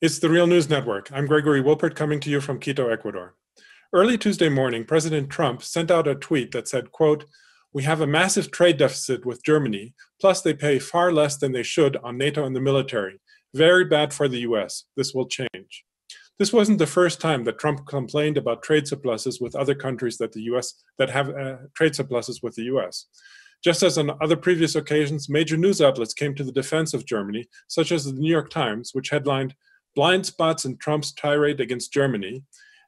It's the Real News Network. I'm Gregory Wilpert coming to you from Quito, Ecuador. Early Tuesday morning, President Trump sent out a tweet that said, quote, "We have a massive trade deficit with Germany, plus they pay far less than they should on NATO and the military. Very bad for the US. This will change." This wasn't the first time that Trump complained about trade surpluses with other countries that have trade surpluses with the US. Just as on other previous occasions, major news outlets came to the defense of Germany, such as the New York Times, which headlined "Blind Spots in Trump's Tirade Against Germany,"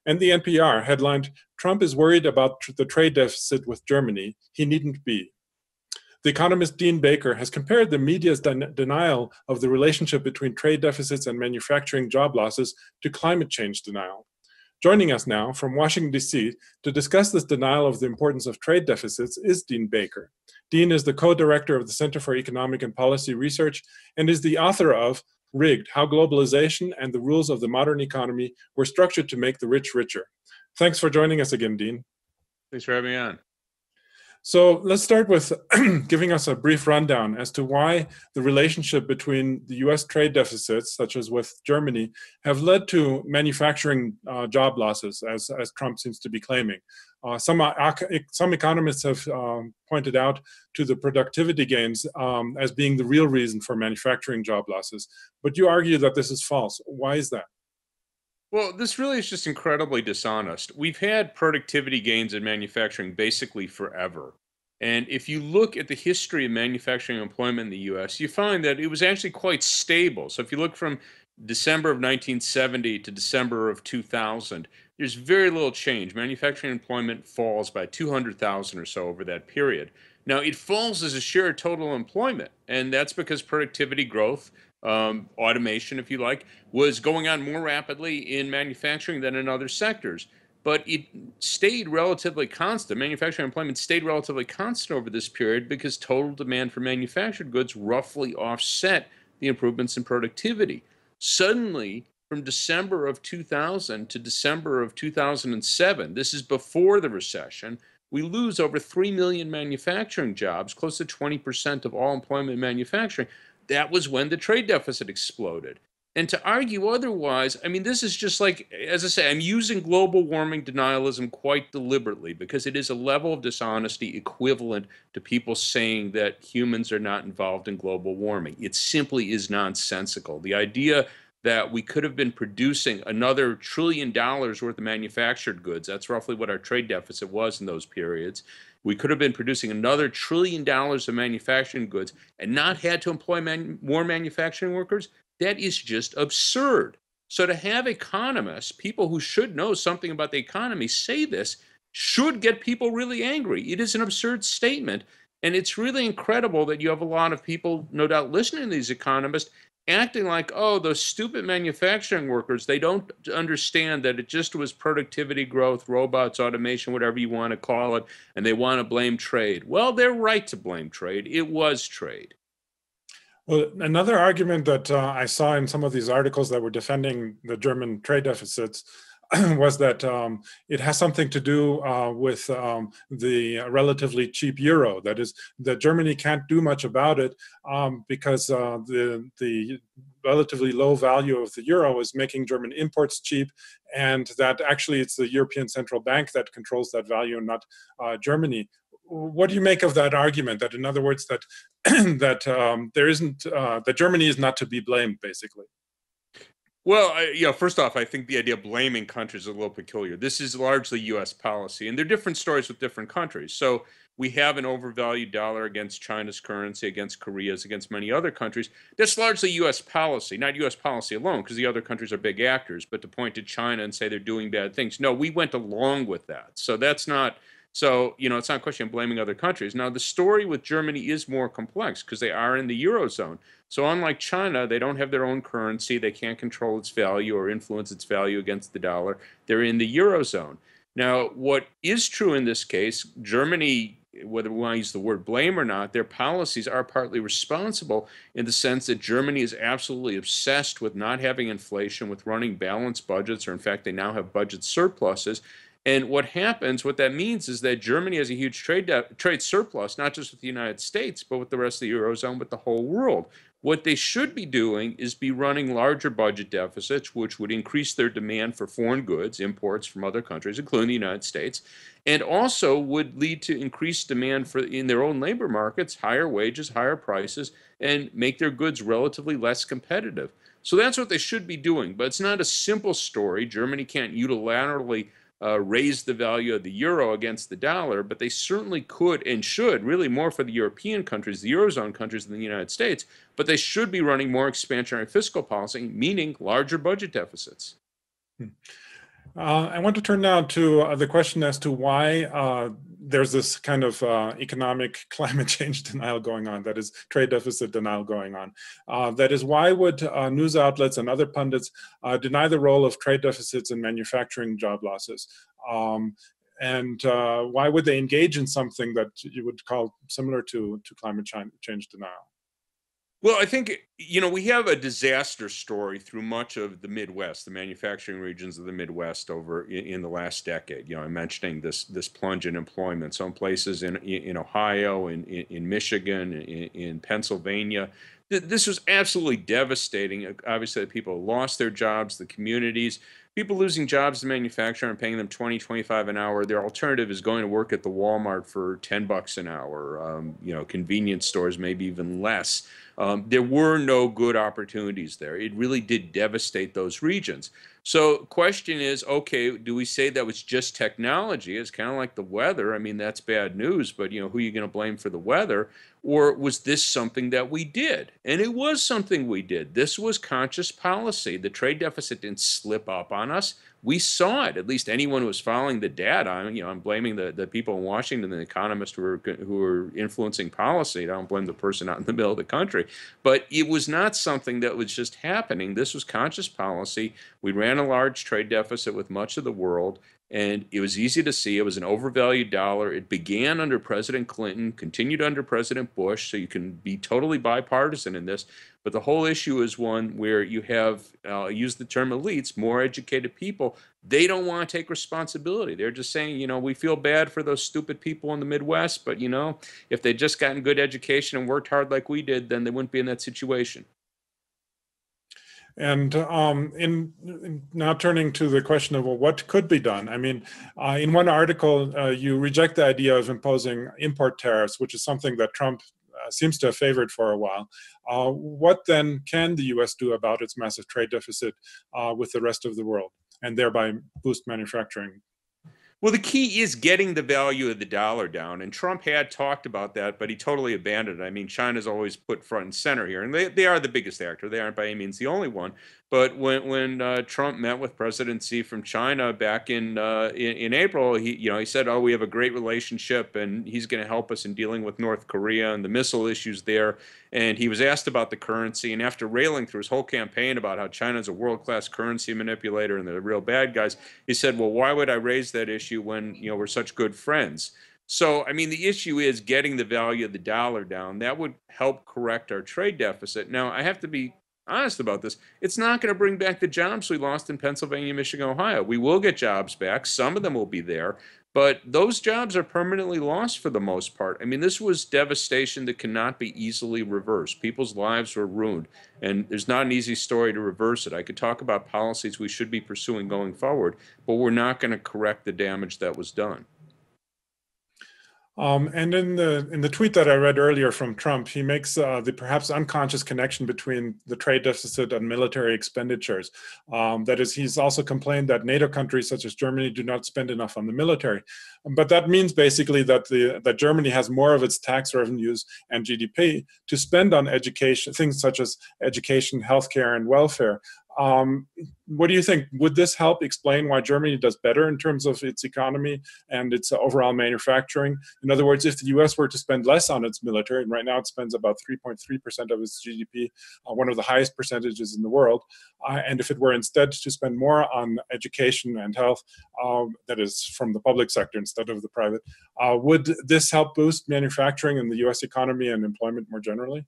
and the NPR headlined "Trump is worried about the trade deficit with Germany. He needn't be." The economist Dean Baker has compared the media's denial of the relationship between trade deficits and manufacturing job losses to climate change denial. Joining us now from Washington, D.C. to discuss this denial of the importance of trade deficits is Dean Baker. Dean is the co-director of the Center for Economic and Policy Research and is the author of Rigged: How Globalization and the Rules of the Modern Economy Were Structured to Make the Rich Richer. Thanks for joining us again, Dean. Thanks for having me on. So let's start with giving us a brief rundown as to why the relationship between the US trade deficits, such as with Germany, have led to manufacturing job losses, as Trump seems to be claiming. Some economists have pointed out to the productivity gains as being the real reason for manufacturing job losses. But you argue that this is false. Why is that? Well, this really is just incredibly dishonest. We've had productivity gains in manufacturing basically forever. And if you look at the history of manufacturing employment in the US, you find that it was actually quite stable. So if you look from December of 1970 to December of 2000, there's very little change. Manufacturing employment falls by 200,000 or so over that period. Now, it falls as a share of total employment, and that's because productivity growth, automation, if you like, was going on more rapidly in manufacturing than in other sectors. But it stayed relatively constant. Manufacturing employment stayed relatively constant over this period because total demand for manufactured goods roughly offset the improvements in productivity. Suddenly, from December of 2000 to December of 2007, this is before the recession, we lose over 3 million manufacturing jobs, close to 20% of all employment in manufacturing. That was when the trade deficit exploded. And to argue otherwise, I mean, this is just like, as I say, I'm using global warming denialism quite deliberately because it is a level of dishonesty equivalent to people saying that humans are not involved in global warming. It simply is nonsensical. The idea that we could have been producing another $1 trillion worth of manufactured goods, that's roughly what our trade deficit was in those periods. We could have been producing another $1 trillion of manufacturing goods and not had to employ more manufacturing workers. That is just absurd. So to have economists, people who should know something about the economy, say this should get people really angry. It is an absurd statement. And it's really incredible that you have a lot of people, no doubt, listening to these economists acting like, oh, those stupid manufacturing workers, they don't understand that it just was productivity growth, robots, automation, whatever you want to call it, and they want to blame trade. Well, they're right to blame trade. It was trade. Well, another argument that I saw in some of these articles that were defending the German trade deficits was that it has something to do with the relatively cheap euro. That is, that Germany can't do much about it because the relatively low value of the euro is making German imports cheap, and that actually it's the European Central Bank that controls that value and not Germany. What do you make of that argument? That, in other words, that that Germany is not to be blamed, basically. Well, first off, I think the idea of blaming countries is a little peculiar. This is largely U.S. policy, and there are different stories with different countries. So we have an overvalued dollar against China's currency, against Korea's, against many other countries. That's largely U.S. policy, not U.S. policy alone, because the other countries are big actors. But to point to China and say they're doing bad things, no, we went along with that. So that's not. So, it's not a question of blaming other countries. Now, the story with Germany is more complex because they are in the Eurozone. So unlike China, they don't have their own currency. They can't control its value or influence its value against the dollar. They're in the Eurozone. Now, what is true in this case, Germany, whether we want to use the word blame or not, their policies are partly responsible in the sense that Germany is absolutely obsessed with not having inflation, with running balanced budgets, or in fact, they now have budget surpluses. And what that means is that Germany has a huge trade surplus, not just with the United States, but with the rest of the Eurozone, with the whole world. What they should be doing is be running larger budget deficits, which would increase their demand for foreign goods, imports from other countries, including the United States, and also would lead to increased demand for in their own labor markets, higher wages, higher prices, and make their goods relatively less competitive. So that's what they should be doing. But it's not a simple story. Germany can't unilaterally raise the value of the euro against the dollar, but they certainly could and should, really more for the European countries, the Eurozone countries than the United States, but they should be running more expansionary fiscal policy, meaning larger budget deficits. I want to turn now to the question as to why there's this kind of economic climate change denial going on, that is trade deficit denial going on. That is, why would news outlets and other pundits deny the role of trade deficits in manufacturing job losses? And why would they engage in something that you would call similar to climate change denial? Well, I think, we have a disaster story through much of the Midwest, the manufacturing regions of the Midwest over in the last decade. I'm mentioning this plunge in employment. Some places in Ohio, in Michigan, in Pennsylvania. This was absolutely devastating. Obviously, the people lost their jobs, the communities, people losing jobs in manufacturing and paying them 20, 25 an hour. Their alternative is going to work at the Walmart for $10 an hour, convenience stores, maybe even less. There were no good opportunities there. It really did devastate those regions. So question is, okay, do we say that was just technology? It's kind of like the weather. I mean, that's bad news, but who are you going to blame for the weather? Or was this something that we did? And it was something we did. This was conscious policy. The trade deficit didn't slip up on us. We saw it. At least anyone who was following the data. I'm blaming the people in Washington, the economists who were influencing policy. I don't blame the person out in the middle of the country. But it was not something that was just happening. This was conscious policy. We ran a large trade deficit with much of the world. And it was easy to see. It was an overvalued dollar. It began under President Clinton, continued under President Bush, so you can be totally bipartisan in this. But the whole issue is one where you have, use the term elites, more educated people. They don't want to take responsibility. They're just saying, we feel bad for those stupid people in the Midwest, but, if they'd just gotten good education and worked hard like we did, then they wouldn't be in that situation. And in now turning to the question of, well, what could be done? I mean, in one article, you reject the idea of imposing import tariffs, which is something that Trump seems to have favored for a while. What then can the U.S. do about its massive trade deficit with the rest of the world and thereby boost manufacturing? Well, the key is getting the value of the dollar down. And Trump had talked about that, but he totally abandoned it. I mean, China's always put front and center here. And they are the biggest actor. They aren't by any means the only one. But when Trump met with President Xi from China back in April, he said, "Oh, we have a great relationship, and he's going to help us in dealing with North Korea and the missile issues there." And he was asked about the currency, and after railing through his whole campaign about how China's a world-class currency manipulator and they're the real bad guys, he said, "Well, why would I raise that issue when we're such good friends?" So, I mean, the issue is getting the value of the dollar down. That would help correct our trade deficit. Now, I have to be honest about this. It's not going to bring back the jobs we lost in Pennsylvania, Michigan, Ohio. We will get jobs back. Some of them will be there, but those jobs are permanently lost for the most part. I mean, this was devastation that cannot be easily reversed. People's lives were ruined, and there's not an easy story to reverse it. I could talk about policies we should be pursuing going forward, but we're not going to correct the damage that was done. And in the tweet that I read earlier from Trump, he makes the perhaps unconscious connection between the trade deficit and military expenditures. That is, he's also complained that NATO countries such as Germany do not spend enough on the military. But that means basically that that Germany has more of its tax revenues and GDP to spend on education, things such as education, healthcare, and welfare. What do you think? Would this help explain why Germany does better in terms of its economy and its overall manufacturing? In other words, if the US were to spend less on its military, and right now it spends about 3.3% of its GDP, one of the highest percentages in the world, and if it were instead to spend more on education and health, that is from the public sector instead of the private, would this help boost manufacturing in the US economy and employment more generally?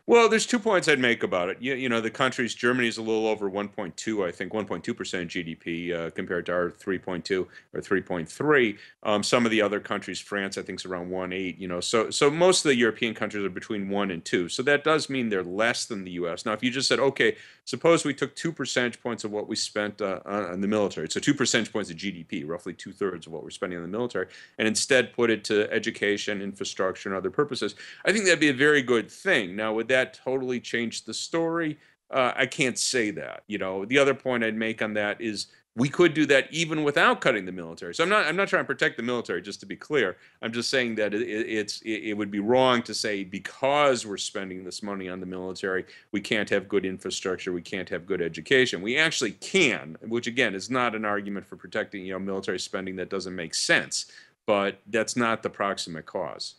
Well, there's 2 points I'd make about it. You know, the countries, Germany's a little over 1.2, I think 1.2% GDP compared to our 3.2 or 3.3. Some of the other countries, France, I think is around 1.8. You know, so most of the European countries are between 1 and 2. So that does mean they're less than the U.S. Now, if you just said, okay, suppose we took 2 percentage points of what we spent on the military, so 2 percentage points of GDP, roughly 2/3 of what we're spending on the military, and instead put it to education, infrastructure, and other purposes, I think that'd be a very good thing. Now, would that totally change the story? I can't say that. You know, the other point I'd make on that is we could do that even without cutting the military. So I'm not trying to protect the military, just to be clear. I'm just saying that it would be wrong to say because we're spending this money on the military, we can't have good infrastructure, we can't have good education. We actually can, which again is not an argument for protecting, you know, military spending that doesn't make sense, but that's not the proximate cause.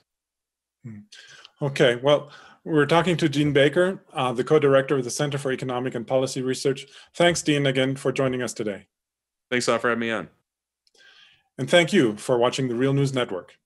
Okay, well, we're talking to Dean Baker, the co-director of the Center for Economic and Policy Research. Thanks, Dean, again for joining us today. Thanks a lot for having me on. And thank you for watching the Real News Network.